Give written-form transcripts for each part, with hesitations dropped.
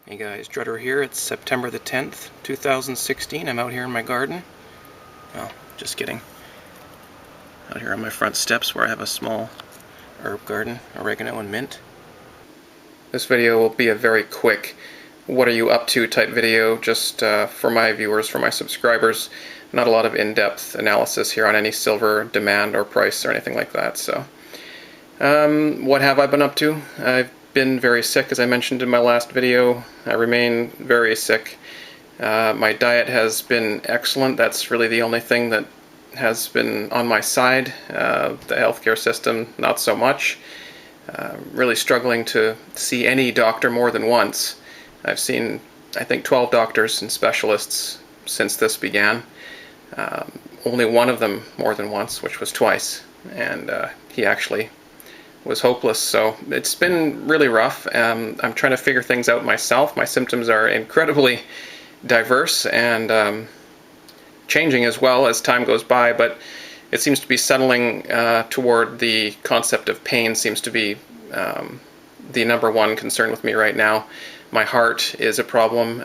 Hey guys, Drudder here. It's September the 10th, 2016. I'm out here in my garden. Oh, just kidding. Out here on my front steps where I have a small herb garden, oregano and mint. This video will be a very quick what are you up to type video, just for my viewers, for my subscribers. Not a lot of in-depth analysis here on any silver demand or price or anything like that. So, what have I been up to? I've been very sick, as I mentioned in my last video. I remain very sick. My diet has been excellent. That's really the only thing that has been on my side. The healthcare system, not so much. Really struggling to see any doctor more than once. I've seen, I think, 12 doctors and specialists since this began. Only one of them more than once, which was twice, and he actually was hopeless. So it's been really rough. I'm trying to figure things out myself. My symptoms are incredibly diverse and changing as well as time goes by, but it seems to be settling toward the concept of pain seems to be the number one concern with me right now. My heart is a problem.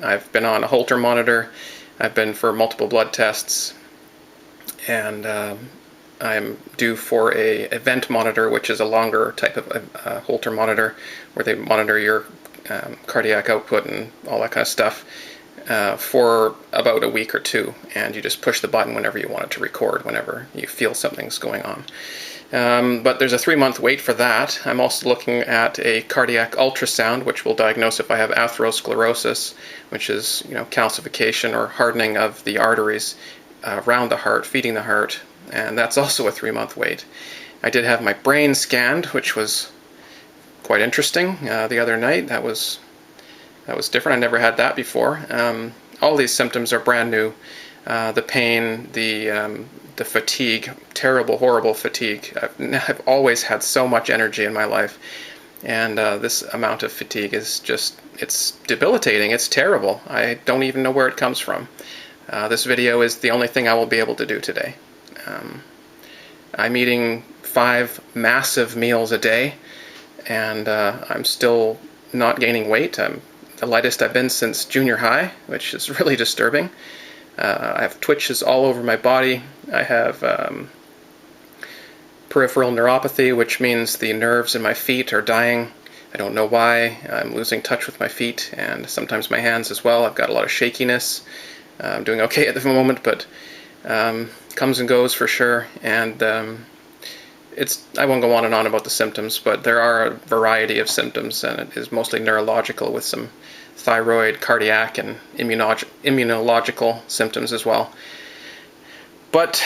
I've been on a Holter monitor. I've been for multiple blood tests, and I'm due for a event monitor, which is a longer type of Holter monitor, where they monitor your cardiac output and all that kind of stuff for about a week or two, and you just push the button whenever you want it to record, whenever you feel something's going on. But there's a 3-month wait for that. I'm also looking at a cardiac ultrasound, which will diagnose if I have atherosclerosis, which is, calcification or hardening of the arteries around the heart, feeding the heart, and that's also a 3-month wait. I did have my brain scanned, which was quite interesting the other night. That was different. I never had that before. All these symptoms are brand new. The pain, the fatigue, terrible, horrible fatigue. I've always had so much energy in my life, and this amount of fatigue is just, it's debilitating. It's terrible. I don't even know where it comes from. This video is the only thing I will be able to do today. I'm eating 5 massive meals a day, and I'm still not gaining weight. I'm the lightest I've been since junior high, which is really disturbing. I have twitches all over my body. I have peripheral neuropathy, which means the nerves in my feet are dying. I don't know why. I'm losing touch with my feet and sometimes my hands as well. I've got a lot of shakiness. I'm doing okay at the moment, but comes and goes for sure. And I won't go on and on about the symptoms, but there are a variety of symptoms, and it is mostly neurological with some thyroid, cardiac, and immunological symptoms as well. But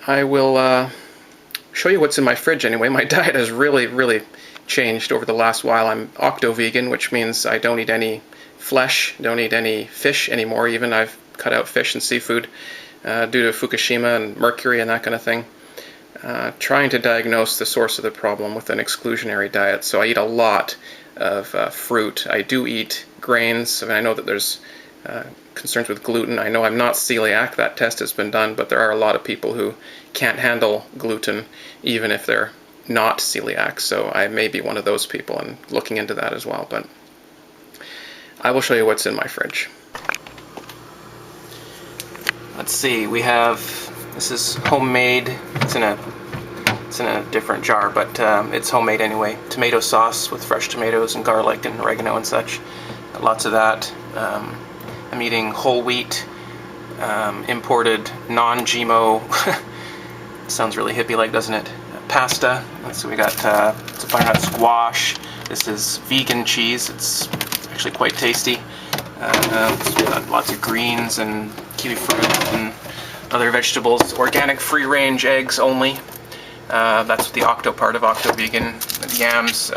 I will show you what's in my fridge anyway. My diet has really, really changed over the last while. I'm octo-vegan, which means I don't eat any flesh, don't eat any fish anymore even. I've cut out fish and seafood due to Fukushima and mercury and that kind of thing. Trying to diagnose the source of the problem with an exclusionary diet. So I eat a lot of fruit. I do eat grains. I mean, I know that there's concerns with gluten. I know I'm not celiac. That test has been done, but there are a lot of people who can't handle gluten even if they're not celiac. So I may be one of those people and looking into that as well. But I will show you what's in my fridge. Let's see. We have, this is homemade. It's in a different jar, but it's homemade anyway. Tomato sauce with fresh tomatoes and garlic and oregano and such. Got lots of that. I'm eating whole wheat, imported, non-GMO, sounds really hippie-like, doesn't it? Pasta. So we got it's a butternut squash. This is vegan cheese. It's actually quite tasty. So we got lots of greens and kiwi fruit and other vegetables. Organic, free-range eggs only. That's the octo part of octo vegan. Yams,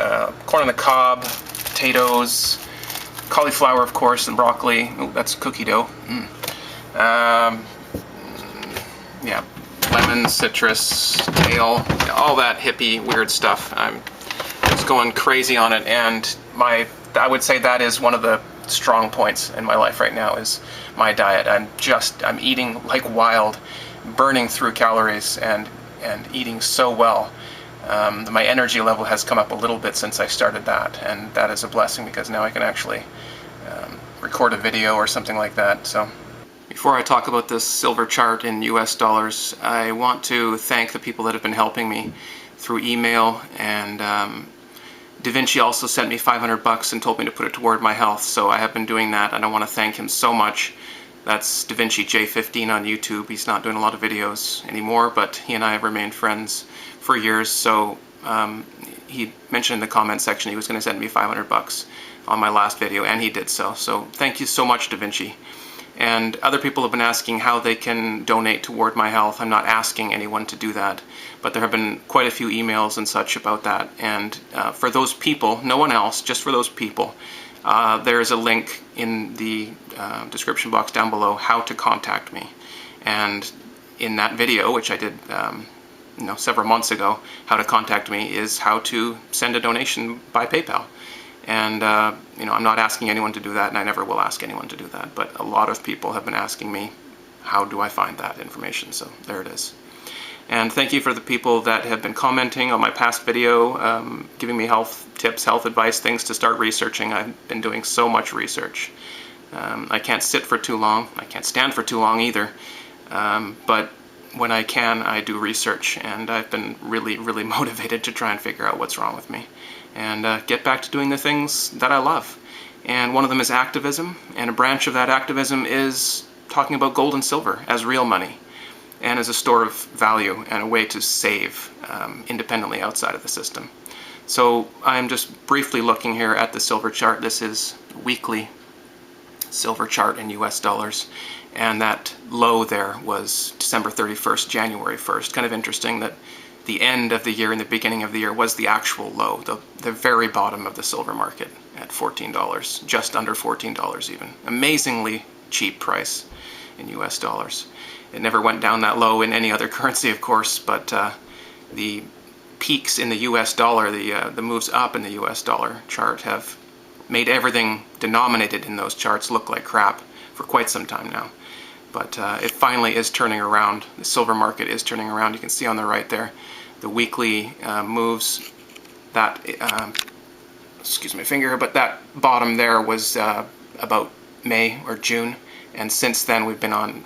corn on the cob, potatoes, cauliflower, of course, and broccoli. Ooh, that's cookie dough. Yeah, lemon, citrus, kale, all that hippie weird stuff. I'm just going crazy on it, and I would say that is one of the strong points in my life right now is my diet. I'm eating like wild, burning through calories and eating so well. My energy level has come up a little bit since I started that, and that is a blessing because now I can actually record a video or something like that. So before I talk about this silver chart in US dollars, I want to thank the people that have been helping me through email, and Davinci also sent me $500 and told me to put it toward my health, so I have been doing that, and I want to thank him so much. That's Davinci J15 on YouTube. He's not doing a lot of videos anymore, but he and I have remained friends for years, so he mentioned in the comment section he was going to send me $500 on my last video, and he did so. So thank you so much, Davinci. And other people have been asking how they can donate toward my health. I'm not asking anyone to do that, but there have been quite a few emails and such about that. And for those people, no one else, just for those people, there is a link in the description box down below how to contact me. And in that video, which I did several months ago, how to contact me is how to send a donation by PayPal. And I'm not asking anyone to do that, and I never will ask anyone to do that, but a lot of people have been asking me, how do I find that information? So there it is. And thank you for the people that have been commenting on my past video, giving me health tips, health advice, things to start researching. I've been doing so much research. I can't sit for too long. I can't stand for too long either. But when I can, I do research, and I've been really, really motivated to try and figure out what's wrong with me and get back to doing the things that I love. And one of them is activism, and a branch of that activism is talking about gold and silver as real money and as a store of value and a way to save independently outside of the system. So I'm just briefly looking here at the silver chart. This is weekly silver chart in US dollars, and that low there was December 31st, January 1st. Kind of interesting that the end of the year and the beginning of the year was the actual low, the very bottom of the silver market at $14, just under $14 even. Amazingly cheap price in US dollars. It never went down that low in any other currency, of course, but the peaks in the US dollar, the moves up in the US dollar chart have made everything denominated in those charts look like crap for quite some time now. But it finally is turning around. The silver market is turning around. You can see on the right there the weekly moves. That, excuse my finger, but that bottom there was about May or June. And since then we've been on,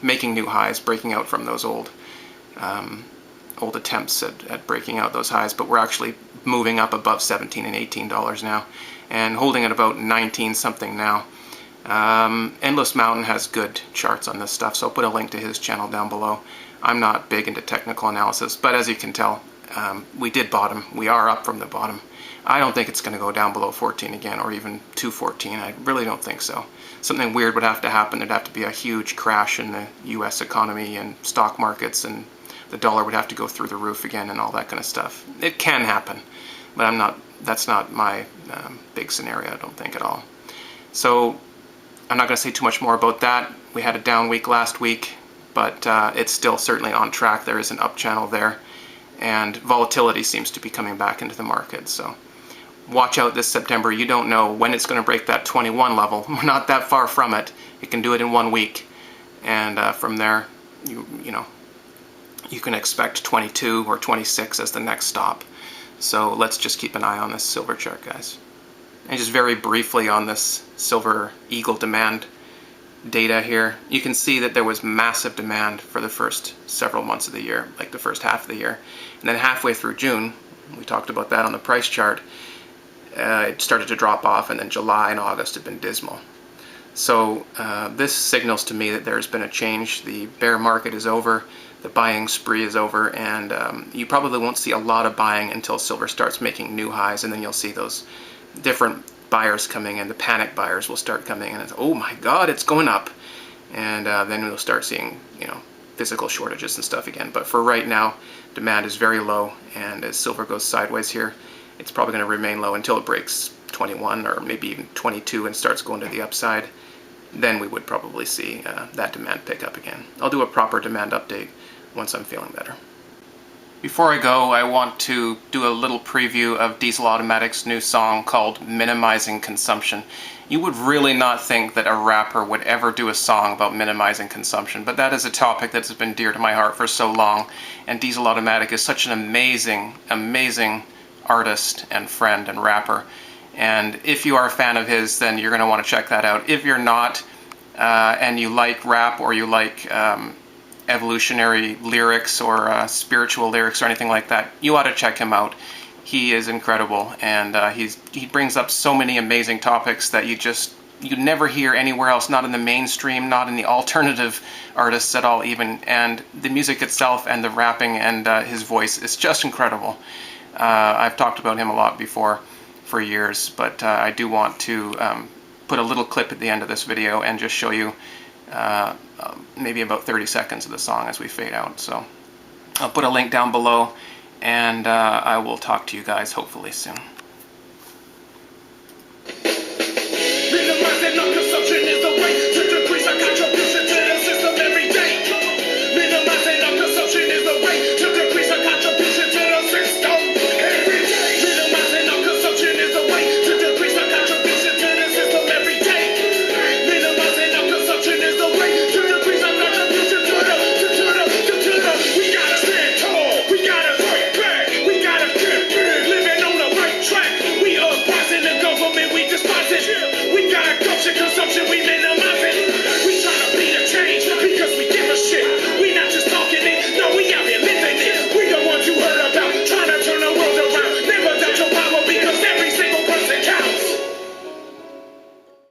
making new highs, breaking out from those old attempts at breaking out those highs. But we're actually moving up above $17 and $18 now and holding at about 19 something now. Endless Mountain has good charts on this stuff, so I'll put a link to his channel down below. I'm not big into technical analysis, but as you can tell, we did bottom. We are up from the bottom. I don't think it's going to go down below 14 again, or even to 14. I really don't think so. Something weird would have to happen. There'd have to be a huge crash in the US economy and stock markets, and the dollar would have to go through the roof again and all that kind of stuff. It can happen, but that's not my big scenario, I don't think at all. So I'm not going to say too much more about that. We had a down week last week, but it's still certainly on track. There is an up channel there, and volatility seems to be coming back into the market. So watch out this September. You don't know when it's going to break that 21 level. We're not that far from it. It can do it in 1 week, and from there, you can expect 22 or 26 as the next stop. So let's just keep an eye on this silver chart, guys. And just very briefly on this silver eagle demand data here, you can see that there was massive demand for the first several months of the year, like the first half of the year. And then halfway through June, we talked about that on the price chart, it started to drop off, and then July and August have been dismal. So this signals to me that there's been a change. The bear market is over, the buying spree is over, and you probably won't see a lot of buying until silver starts making new highs, and then you'll see those different buyers coming in. The panic buyers will start coming in and oh my god, it's going up, and then we'll start seeing physical shortages and stuff again. But for right now, demand is very low, and as silver goes sideways here, it's probably going to remain low until it breaks 21 or maybe even 22 and starts going to the upside. Then we would probably see that demand pick up again. I'll do a proper demand update once I'm feeling better. Before I go, I want to do a little preview of DISL Automatic's new song called Minimizing Consumption. You would really not think that a rapper would ever do a song about minimizing consumption, but that is a topic that has been dear to my heart for so long, and DISL Automatic is such an amazing, amazing artist and friend and rapper. And if you are a fan of his, then you're going to want to check that out. If you're not, and you like rap or you like evolutionary lyrics or spiritual lyrics or anything like that, you ought to check him out. He is incredible, and he brings up so many amazing topics that you never hear anywhere else, not in the mainstream, not in the alternative artists at all even, and the music itself and the rapping and his voice is just incredible. I've talked about him a lot before for years, but I do want to put a little clip at the end of this video and just show you maybe about 30 seconds of the song as we fade out. So I'll put a link down below, and I will talk to you guys hopefully soon.